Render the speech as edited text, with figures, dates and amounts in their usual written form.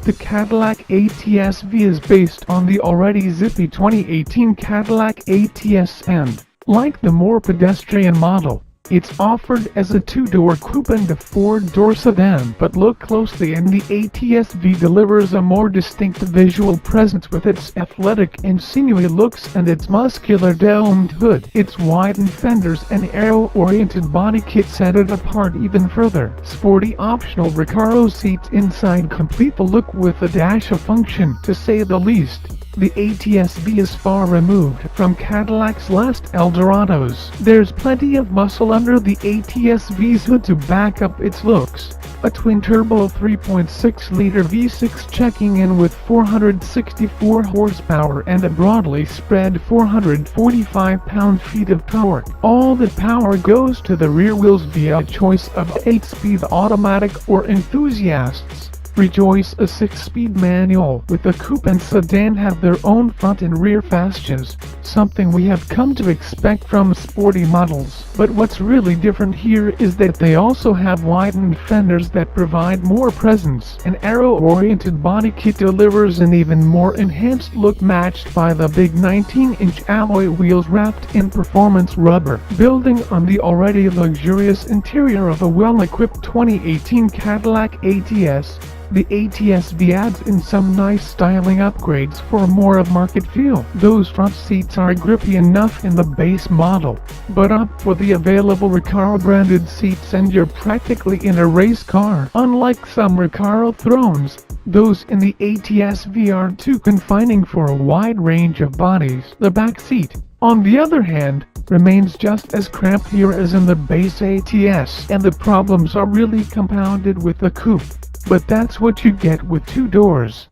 The Cadillac ATS-V is based on the already zippy 2018 Cadillac ATS and, like the more pedestrian model, it's offered as a two-door coupe and a four-door sedan. But look closely and the ATS-V delivers a more distinct visual presence with its athletic and sinewy looks and its muscular domed hood. Its widened fenders and aero-oriented body kit set it apart even further. Sporty optional Recaro seats inside complete the look with a dash of function, to say the least. The ATS-V is far removed from Cadillac's last Eldorados. There's plenty of muscle under the ATS-V's hood to back up its looks. A twin-turbo 3.6-liter V6 checking in with 464 horsepower and a broadly spread 445 pound-feet of torque. All the power goes to the rear wheels via a choice of 8-speed automatic or enthusiasts rejoice a 6-speed manual. With the coupe and sedan have their own front and rear fascias, something we have come to expect from sporty models. But what's really different here is that they also have widened fenders that provide more presence. An aero-oriented body kit delivers an even more enhanced look, matched by the big 19-inch alloy wheels wrapped in performance rubber. Building on the already luxurious interior of a well-equipped 2018 Cadillac ATS, the ATS-V adds in some nice styling upgrades for a more of-market feel. Those front seats are grippy enough in the base model, but opt for the available Recaro branded seats and you're practically in a race car. Unlike some Recaro thrones, those in the ATS-V are too confining for a wide range of bodies. The back seat, on the other hand, remains just as cramped here as in the base ATS, and the problems are really compounded with the coupe. But that's what you get with two doors.